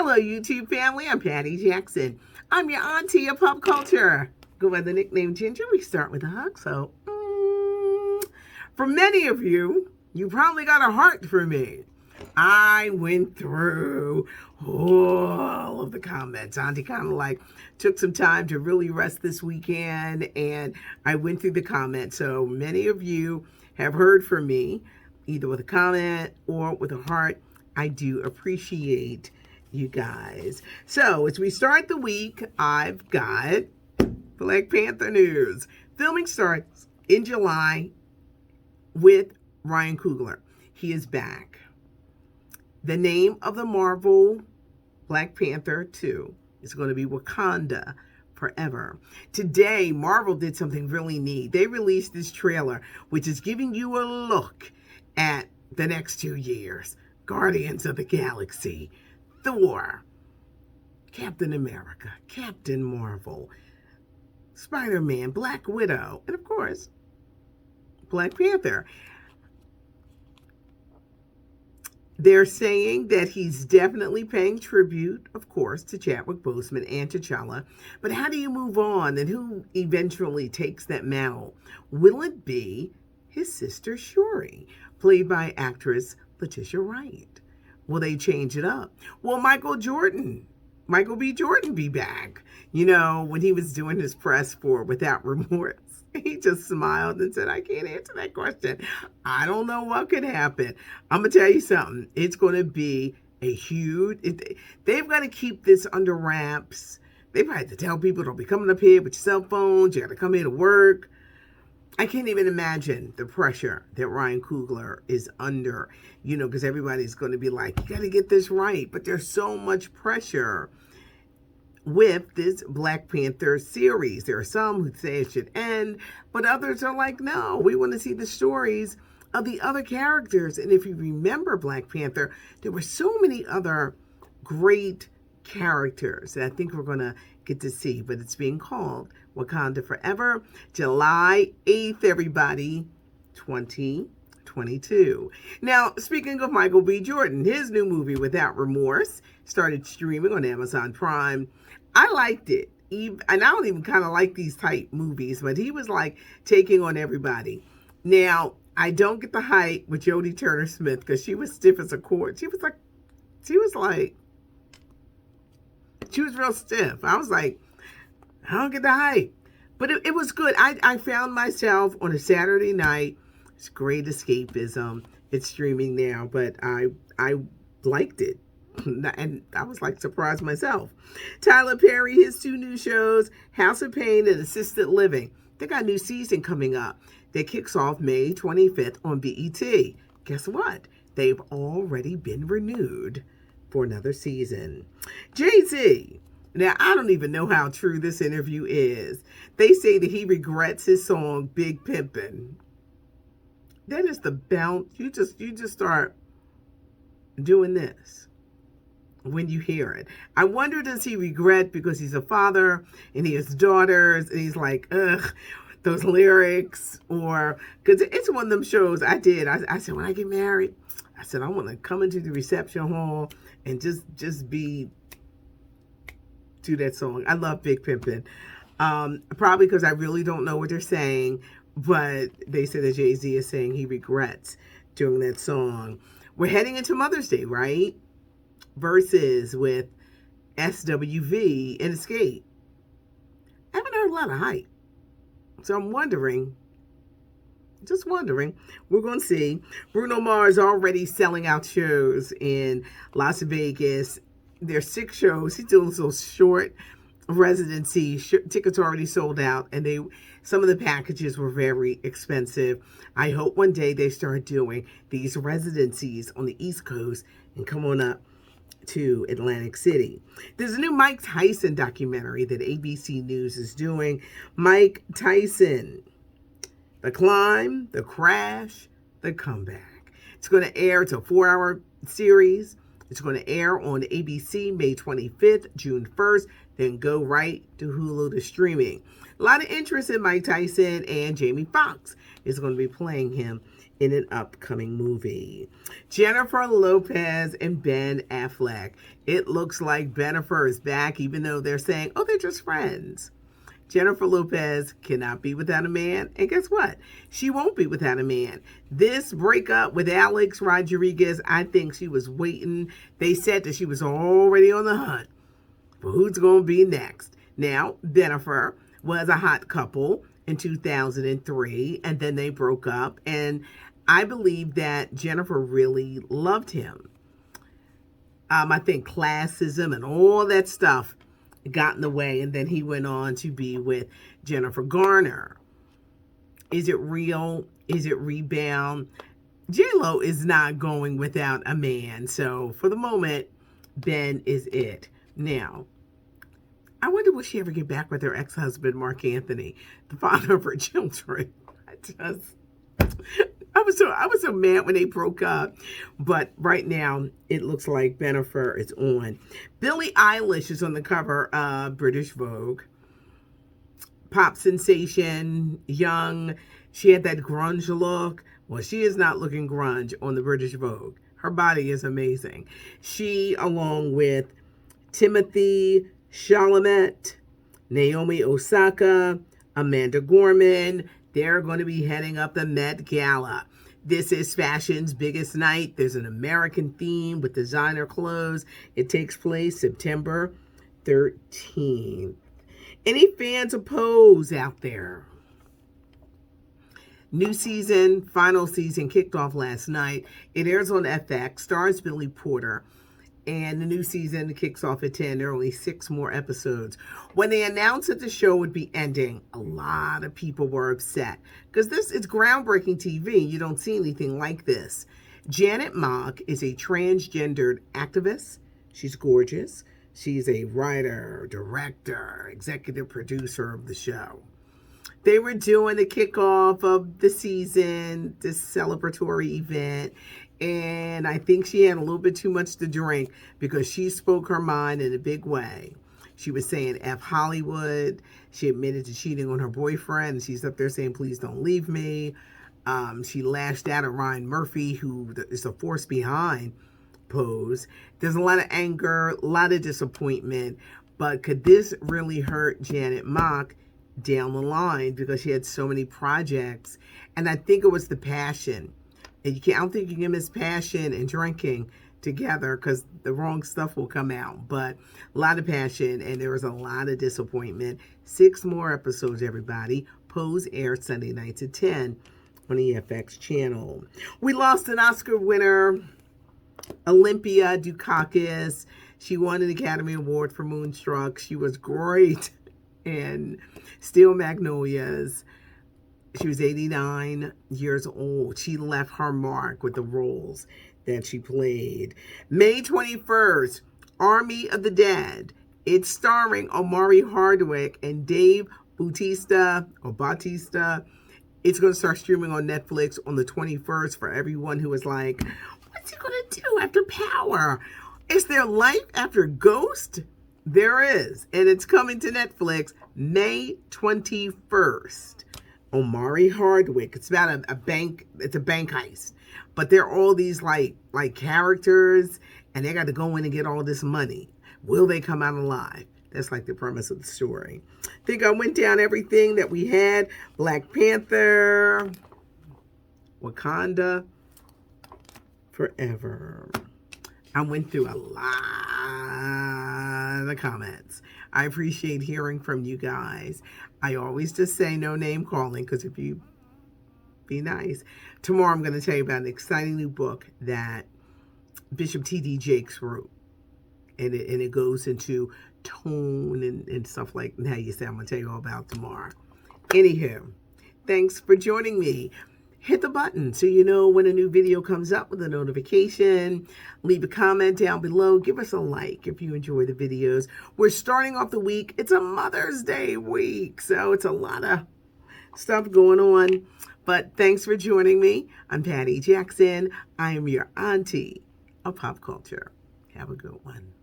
Hello, YouTube family. I'm Patty Jackson. I'm your auntie of pop culture. Go by the nickname Ginger. We start with a hug. So, for many of you, you probably got a heart for me. I went through all of the comments. Auntie kind of like took some time to really rest this weekend, and I went through the comments. So many of you have heard from me, either with a comment or with a heart. I do appreciate you guys. So as we start the week, I've got Black Panther news. Filming starts in July with Ryan Coogler. He is back. The name of the Marvel Black Panther 2 is going to be Wakanda Forever. Today, Marvel did something really neat. They released this trailer, which is giving you a look at the next 2 years. Guardians of the Galaxy, Thor, Captain America, Captain Marvel, Spider-Man, Black Widow, and of course, Black Panther. They're saying that he's definitely paying tribute, of course, to Chadwick Boseman and T'Challa. But how do you move on, and who eventually takes that mantle? Will it be his sister Shuri, played by actress Letitia Wright? Will they change it up? Will Michael B. Jordan be back? You know, when he was doing his press for Without Remorse, he just smiled and said, I can't answer that question. I don't know what could happen. I'm going to tell you something. It's going to be a huge... they've got to keep this under wraps. They've had to tell people, don't be coming up here with your cell phones. You got to come here to work. I can't even imagine the pressure that Ryan Coogler is under, you know, because everybody's going to be like, you got to get this right. But there's so much pressure with this Black Panther series. There are some who say it should end, but others are like, no, we want to see the stories of the other characters. And if you remember Black Panther, there were so many other great characters that I think we're going to get to see, but it's being called Wakanda Forever, July 8th, everybody, 2022. Now, speaking of Michael B. Jordan, his new movie, Without Remorse, started streaming on Amazon Prime. I liked it. And I don't even kind of like these type movies, but he was like taking on everybody. Now, I don't get the hype with Jodie Turner-Smith because she was stiff as a cord. She was real stiff. I was like, I don't get the hype. But it was good. I found myself on a Saturday night. It's great escapism. It's streaming now, but I liked it. And I was like surprised myself. Tyler Perry, his 2 new shows, House of Pain and Assisted Living. They got a new season coming up that kicks off May 25th on BET. Guess what? They've already been renewed for another season. Jay-Z. Now, I don't even know how true this interview is. They say that he regrets his song, Big Pimpin'. That is the bounce. You just start doing this when you hear it. I wonder, does he regret because he's a father and he has daughters and he's like, ugh, those lyrics? Or, because it's one of them shows I did. I said, when I get married, I said, I want to come into the reception hall and just do that song. I love Big Pimpin'. Probably because I really don't know what they're saying, but they said that Jay-Z is saying he regrets doing that song. We're heading into Mother's Day, right? Versus with SWV and Escape. I haven't heard a lot of hype. So I'm wondering, we're going to see. Bruno Mars already selling out shows in Las Vegas. There's 6 shows. He's doing those short residency. Tickets already sold out, and some of the packages were very expensive. I hope one day they start doing these residencies on the East Coast and come on up to Atlantic City. There's a new Mike Tyson documentary that ABC News is doing. Mike Tyson, the climb, the crash, the comeback. It's going to air. It's a 4-hour series. It's going to air on ABC May 25th, June 1st, then go right to Hulu to streaming. A lot of interest in Mike Tyson, and Jamie Foxx is going to be playing him in an upcoming movie. Jennifer Lopez and Ben Affleck. It looks like Bennifer is back, even though they're saying, oh, they're just friends. Jennifer Lopez cannot be without a man. And guess what? She won't be without a man. This breakup with Alex Rodriguez, I think she was waiting. They said that she was already on the hunt for who's going to be next. Now, Bennifer was a hot couple in 2003, and then they broke up. And I believe that Jennifer really loved him. I think classism and all that stuff got in the way, and then he went on to be with Jennifer Garner. Is it real? Is it rebound? J-Lo is not going without a man, so for the moment, Ben is it. Now, I wonder will she ever get back with her ex-husband, Mark Anthony, the father of her children. I was so mad when they broke up, but right now it looks like Bennifer is on. Billie Eilish is on the cover of British Vogue. Pop sensation, young. She had that grunge look. Well, she is not looking grunge on the British Vogue. Her body is amazing. She, along with Timothy Chalamet, Naomi Osaka, Amanda Gorman, they're going to be heading up the Met Gala. This is fashion's biggest night. There's an American theme with designer clothes. It takes place September 13th. Any fans of Pose out there? New season, final season kicked off last night. It airs on FX, stars Billy Porter. And the new season kicks off at 10. There are only 6 more episodes. When they announced that the show would be ending, a lot of people were upset. Because this is groundbreaking TV. You don't see anything like this. Janet Mock is a transgendered activist. She's gorgeous. She's a writer, director, executive producer of the show. They were doing the kickoff of the season, this celebratory event, and I think she had a little bit too much to drink because she spoke her mind in a big way. She was saying F Hollywood. She admitted to cheating on her boyfriend, and she's up there saying, please don't leave me. She lashed out at Ryan Murphy, who is the force behind Pose. There's a lot of anger, a lot of disappointment, but could this really hurt Janet Mock down the line because she had so many projects? And I think it was the passion. And I don't think you can miss passion and drinking together because the wrong stuff will come out. But a lot of passion, and there was a lot of disappointment. 6 more episodes, everybody. Pose airs Sunday nights at 10 on the FX channel. We lost an Oscar winner, Olympia Dukakis. She won an Academy Award for Moonstruck. She was great in Steel Magnolias. She was 89 years old. She left her mark with the roles that she played. May 21st, Army of the Dead. It's starring Omari Hardwick and Dave Bautista. It's going to start streaming on Netflix on the 21st for everyone who is like, what's he going to do after Power? Is there life after Ghost? There is. And it's coming to Netflix May 21st. Omari Hardwick. It's about a bank. It's a bank heist. But they're all these like characters, and they got to go in and get all this money. Will they come out alive? That's like the premise of the story. I think I went down everything that we had. Black Panther, Wakanda Forever. I went through a lot of comments. I appreciate hearing from you guys. I always just say no name calling because if you be nice. Tomorrow I'm going to tell you about an exciting new book that Bishop T.D. Jakes wrote. And it goes into tone and stuff like how you say. I'm going to tell you all about tomorrow. Anywho, thanks for joining me. Hit the button so you know when a new video comes up with a notification. Leave a comment down below. Give us a like if you enjoy the videos. We're starting off the week. It's a Mother's Day week, so it's a lot of stuff going on. But thanks for joining me. I'm Patty Jackson. I am your auntie of pop culture. Have a good one.